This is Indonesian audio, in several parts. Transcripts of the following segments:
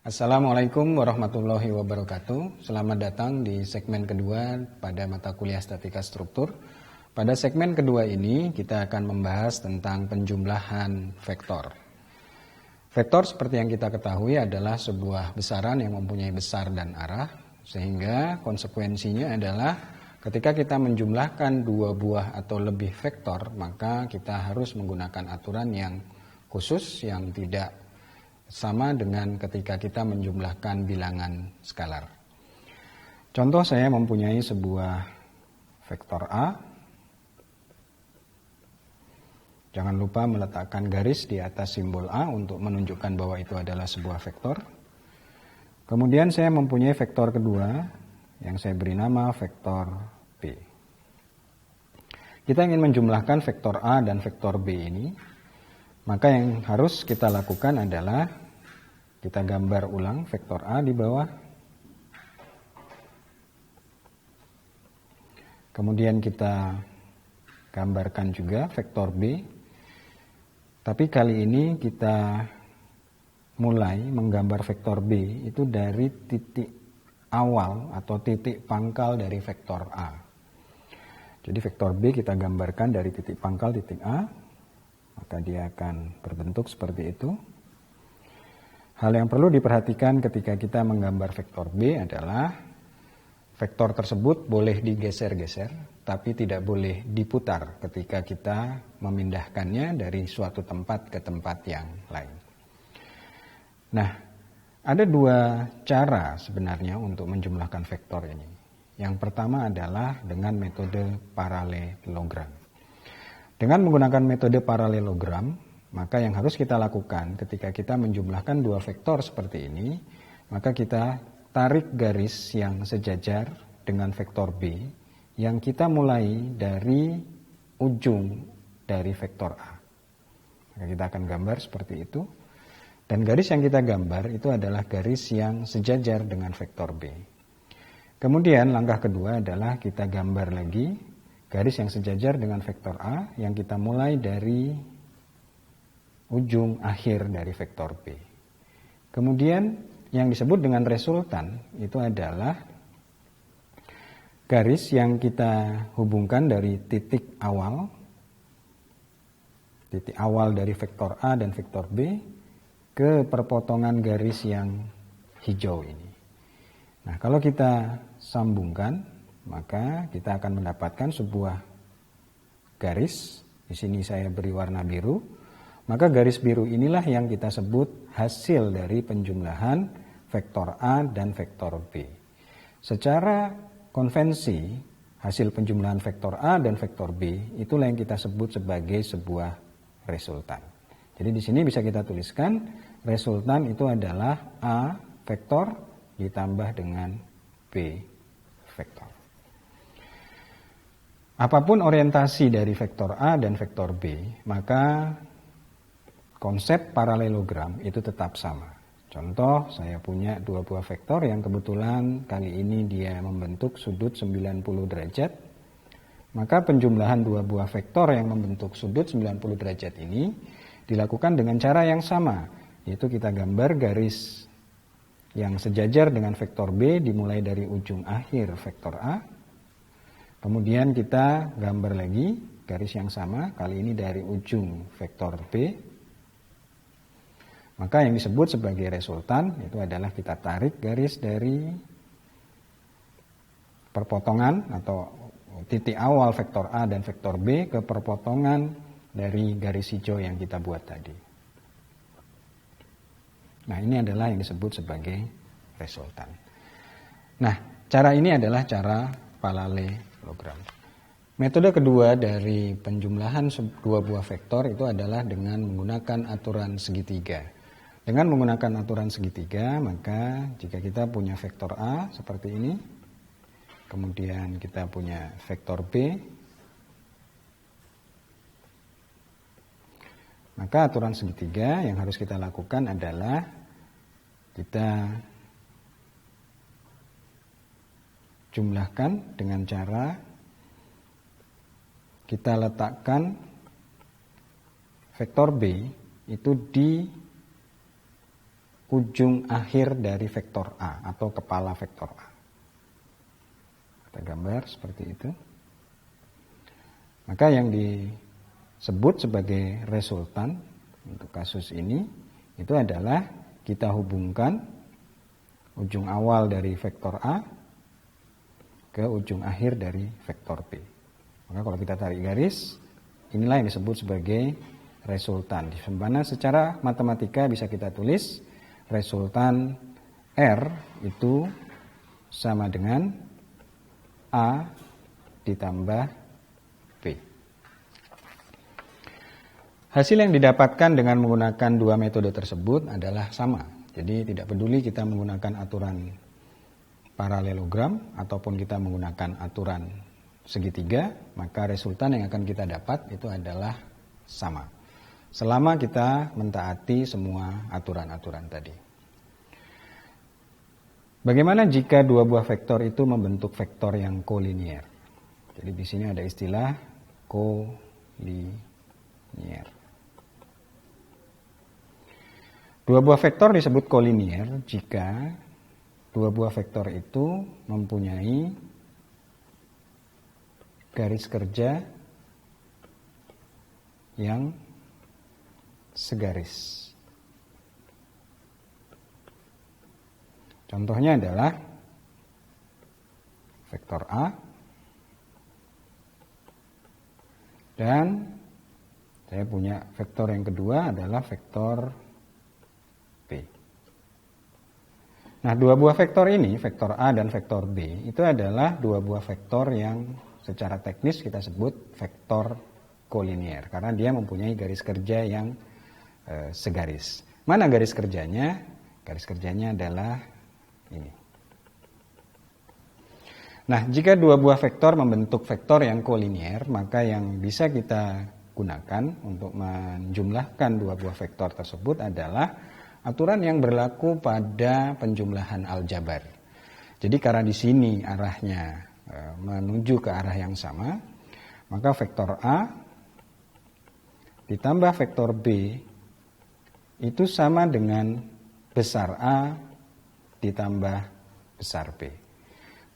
Assalamualaikum warahmatullahi wabarakatuh. Selamat datang di segmen kedua pada mata kuliah statika struktur. Pada segmen kedua ini kita akan membahas tentang penjumlahan vektor. Vektor seperti yang kita ketahui adalah sebuah besaran yang mempunyai besar dan arah, sehingga konsekuensinya adalah ketika kita menjumlahkan dua buah atau lebih vektor, maka kita harus menggunakan aturan yang khusus yang tidak sama dengan ketika kita menjumlahkan bilangan skalar. Contoh, saya mempunyai sebuah vektor A. Jangan lupa meletakkan garis di atas simbol A untuk menunjukkan bahwa itu adalah sebuah vektor. Kemudian saya mempunyai vektor kedua yang saya beri nama vektor B. Kita ingin menjumlahkan vektor A dan vektor B ini. Maka yang harus kita lakukan adalah kita gambar ulang vektor A di bawah. Kemudian kita gambarkan juga vektor B. Tapi kali ini kita mulai menggambar vektor B itu dari titik awal atau titik pangkal dari vektor A. Jadi vektor B kita gambarkan dari titik pangkal titik A. Maka dia akan berbentuk seperti itu. Hal yang perlu diperhatikan ketika kita menggambar vektor B adalah vektor tersebut boleh digeser-geser, tapi tidak boleh diputar ketika kita memindahkannya dari suatu tempat ke tempat yang lain. Nah, ada dua cara sebenarnya untuk menjumlahkan vektor ini. Yang pertama adalah dengan metode paralelogram. Dengan menggunakan metode paralelogram, maka yang harus kita lakukan ketika kita menjumlahkan dua vektor seperti ini, maka kita tarik garis yang sejajar dengan vektor B yang kita mulai dari ujung dari vektor A. Maka kita akan gambar seperti itu. Dan garis yang kita gambar itu adalah garis yang sejajar dengan vektor B. Kemudian langkah kedua adalah kita gambar lagi garis yang sejajar dengan vektor A yang kita mulai dari ujung akhir dari vektor B. Kemudian yang disebut dengan resultan itu adalah garis yang kita hubungkan dari titik awal dari vektor A dan vektor B ke perpotongan garis yang hijau ini. Nah, kalau kita sambungkan, maka kita akan mendapatkan sebuah garis. Di sini saya beri warna biru. Maka garis biru inilah yang kita sebut hasil dari penjumlahan vektor A dan vektor B. Secara konvensi, hasil penjumlahan vektor A dan vektor B itulah yang kita sebut sebagai sebuah resultan. Jadi di sini bisa kita tuliskan resultan itu adalah A vektor ditambah dengan B vektor. Apapun orientasi dari vektor A dan vektor B, maka konsep paralelogram itu tetap sama. Contoh, saya punya dua buah vektor yang kebetulan kali ini dia membentuk sudut 90 derajat. Maka penjumlahan dua buah vektor yang membentuk sudut 90 derajat ini dilakukan dengan cara yang sama, yaitu kita gambar garis yang sejajar dengan vektor B dimulai dari ujung akhir vektor A. Kemudian kita gambar lagi garis yang sama, kali ini dari ujung vektor B. Maka yang disebut sebagai resultan itu adalah kita tarik garis dari perpotongan atau titik awal vektor A dan vektor B ke perpotongan dari garis hijau yang kita buat tadi. Nah, ini adalah yang disebut sebagai resultan. Nah, cara ini adalah cara paralelogram. Metode kedua dari penjumlahan dua buah vektor itu adalah dengan menggunakan aturan segitiga. Dengan menggunakan aturan segitiga, maka jika kita punya vektor A seperti ini, kemudian kita punya vektor B, maka aturan segitiga yang harus kita lakukan adalah kita jumlahkan dengan cara kita letakkan vektor B itu di ujung akhir dari vektor A atau kepala vektor A. Kita gambar seperti itu. Maka yang disebut sebagai resultan untuk kasus ini itu adalah kita hubungkan ujung awal dari vektor A ke ujung akhir dari vektor B. Maka kalau kita tarik garis, inilah yang disebut sebagai resultan. Di mana secara matematika bisa kita tulis resultan R itu sama dengan A ditambah B. Hasil yang didapatkan dengan menggunakan dua metode tersebut adalah sama. Jadi tidak peduli kita menggunakan aturan paralelogram ataupun kita menggunakan aturan segitiga, maka resultan yang akan kita dapat itu adalah sama. Selama kita mentaati semua aturan-aturan tadi. Bagaimana jika dua buah vektor itu membentuk vektor yang kolinier? Jadi di sini ada istilah kolinier. Dua buah vektor disebut kolinier jika dua buah vektor itu mempunyai garis kerja yang segaris. Contohnya adalah vektor A dan saya punya vektor yang kedua adalah vektor B. Nah, dua buah vektor ini, vektor A dan vektor B, itu adalah dua buah vektor yang secara teknis kita sebut vektor kolinier karena dia mempunyai garis kerja yang segaris. Mana garis kerjanya? Garis kerjanya adalah ini. Nah, jika dua buah vektor membentuk vektor yang kolinier, maka yang bisa kita gunakan untuk menjumlahkan dua buah vektor tersebut adalah aturan yang berlaku pada penjumlahan aljabar. Jadi karena di sini arahnya menuju ke arah yang sama, maka vektor A ditambah vektor B itu sama dengan besar A ditambah besar B.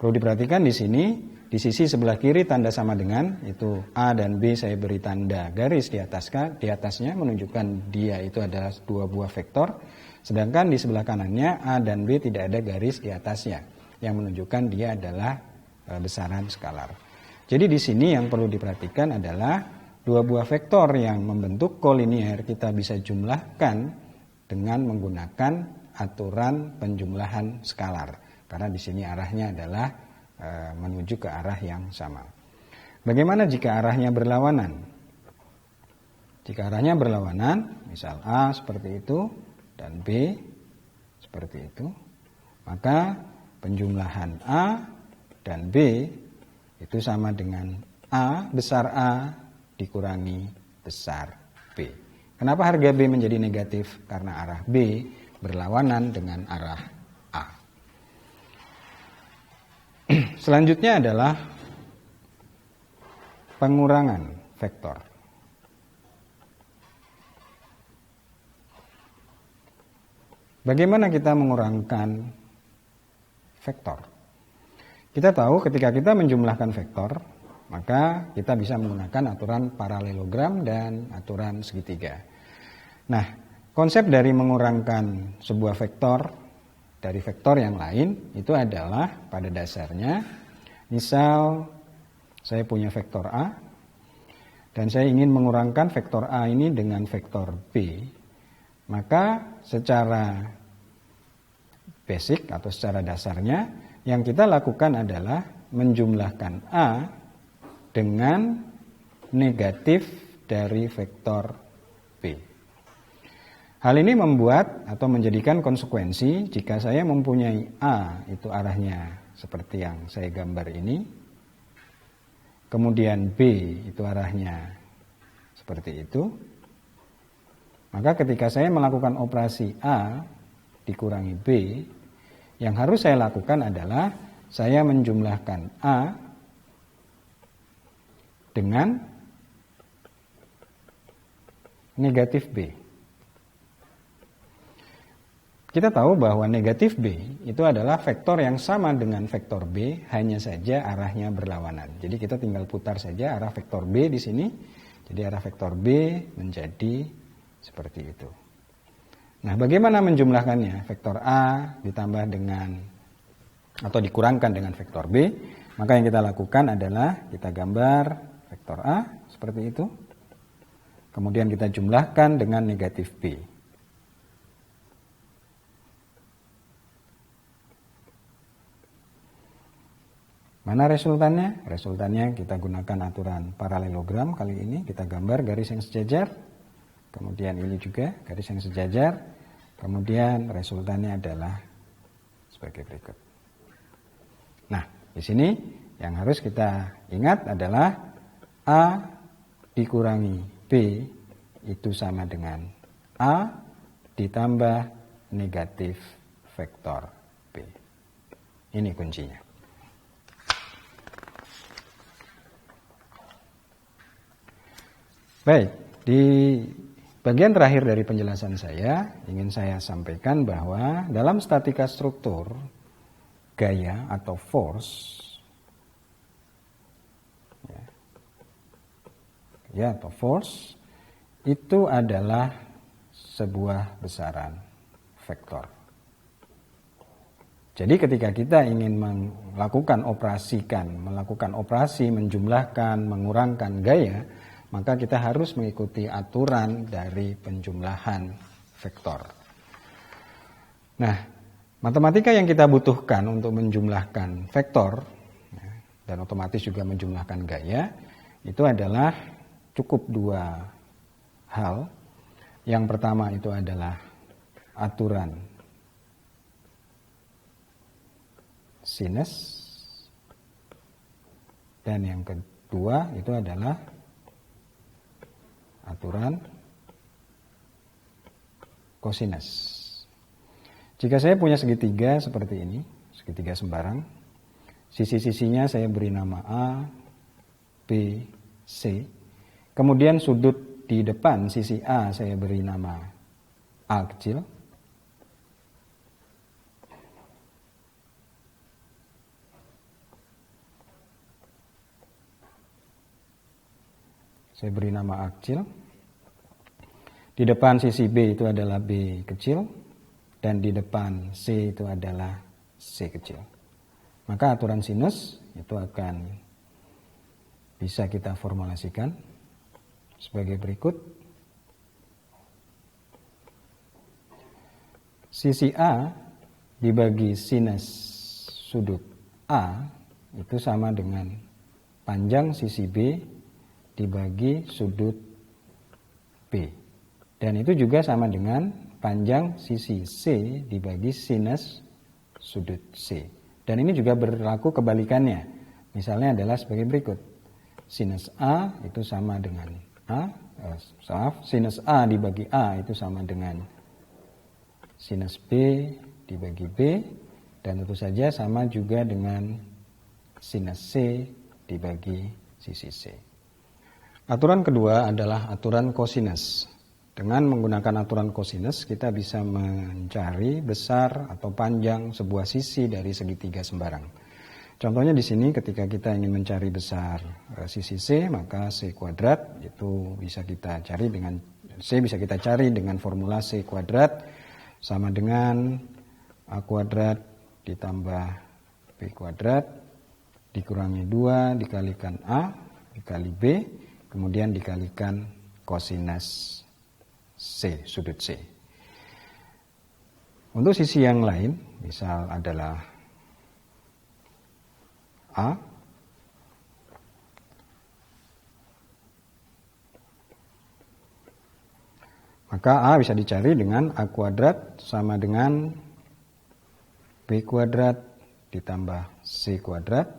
Perlu diperhatikan di sini, di sisi sebelah kiri tanda sama dengan, itu A dan B saya beri tanda garis di atasnya menunjukkan dia itu adalah dua buah vektor, sedangkan di sebelah kanannya A dan B tidak ada garis di atasnya yang menunjukkan dia adalah besaran skalar. Jadi di sini yang perlu diperhatikan adalah dua buah vektor yang membentuk kolinier kita bisa jumlahkan dengan menggunakan aturan penjumlahan skalar karena di sini arahnya adalah menuju ke arah yang sama. Bagaimana jika arahnya berlawanan? Jika arahnya berlawanan, misal A seperti itu dan B seperti itu, maka penjumlahan A dan B itu sama dengan A besar A dikurangi besar B. Kenapa harga B menjadi negatif? Karena arah B berlawanan dengan arah A. Selanjutnya adalah pengurangan vektor. Bagaimana kita mengurangkan vektor? Kita tahu ketika kita menjumlahkan vektor, maka kita bisa menggunakan aturan paralelogram dan aturan segitiga. Nah, konsep dari mengurangkan sebuah vektor dari vektor yang lain itu adalah pada dasarnya, misal saya punya vektor A dan saya ingin mengurangkan vektor A ini dengan vektor B, maka secara basic atau secara dasarnya yang kita lakukan adalah menjumlahkan A dengan negatif dari vektor B. Hal ini membuat atau menjadikan konsekuensi jika saya mempunyai A itu arahnya seperti yang saya gambar ini, kemudian B itu arahnya seperti itu, maka ketika saya melakukan operasi A dikurangi B, yang harus saya lakukan adalah saya menjumlahkan A dengan negatif B. kita tahu bahwa negatif B itu adalah vektor yang sama dengan vektor B, hanya saja arahnya berlawanan. Jadi kita tinggal putar saja arah vektor B di sini. Jadi arah vektor B menjadi seperti itu. Nah, bagaimana menjumlahkannya? Vektor A ditambah dengan atau dikurangkan dengan vektor B. Maka yang kita lakukan adalah kita gambar vektor A seperti itu. Kemudian kita jumlahkan dengan negatif B. Mana resultannya? Resultannya kita gunakan aturan paralelogram kali ini. Kita gambar garis yang sejajar. Kemudian ini juga garis yang sejajar. Kemudian resultannya adalah sebagai berikut. Nah, di sini yang harus kita ingat adalah A dikurangi B itu sama dengan A ditambah negatif vektor B. Ini kuncinya. Baik, di bagian terakhir dari penjelasan saya ingin saya sampaikan bahwa dalam statika struktur gaya atau force atau force itu adalah sebuah besaran vektor. Jadi ketika kita ingin melakukan operasi menjumlahkan, mengurangkan gaya, maka kita harus mengikuti aturan dari penjumlahan vektor. Nah, matematika yang kita butuhkan untuk menjumlahkan vektor dan otomatis juga menjumlahkan gaya itu adalah cukup dua hal. Yang pertama itu adalah aturan sinus dan yang kedua itu adalah aturan kosinus. Jika saya punya segitiga seperti ini, segitiga sembarang, sisi-sisinya saya beri nama A, B, C. Kemudian sudut di depan sisi A saya beri nama A kecil. Saya beri nama A kecil. Di depan sisi B itu adalah B kecil. Dan di depan C itu adalah C kecil. Maka aturan sinus itu akan bisa kita formulasikan sebagai berikut. Sisi A dibagi sinus sudut A itu sama dengan panjang sisi B dibagi sudut B. Dan itu juga sama dengan panjang sisi C dibagi sinus sudut C. Dan ini juga berlaku kebalikannya. Misalnya adalah sebagai berikut. Sinus A itu sama dengan sinus A dibagi A itu sama dengan sinus B dibagi B. Dan tentu saja sama juga dengan sinus C dibagi sisi C. Aturan kedua adalah aturan kosinus. Dengan menggunakan aturan kosinus kita bisa mencari besar atau panjang sebuah sisi dari segitiga sembarang. Contohnya di sini ketika kita ingin mencari besar sisi C, maka C kuadrat itu bisa kita cari dengan formula C kuadrat sama dengan A kuadrat ditambah B kuadrat dikurangi 2 dikalikan A dikali B kemudian dikalikan kosinus C, sudut C. Untuk sisi yang lain, misal adalah A, maka A bisa dicari dengan A kuadrat sama dengan B kuadrat ditambah C kuadrat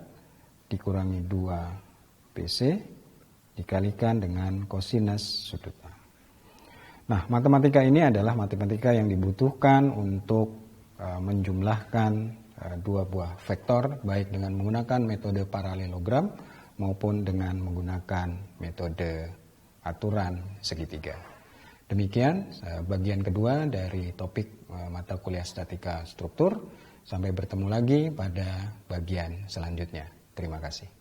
dikurangi 2 BC dikalikan dengan kosinus sudut A. Nah, matematika ini adalah matematika yang dibutuhkan untuk menjumlahkan dua buah vektor, baik dengan menggunakan metode paralelogram maupun dengan menggunakan metode aturan segitiga. Demikian bagian kedua dari topik mata kuliah statika struktur. Sampai bertemu lagi pada bagian selanjutnya. Terima kasih.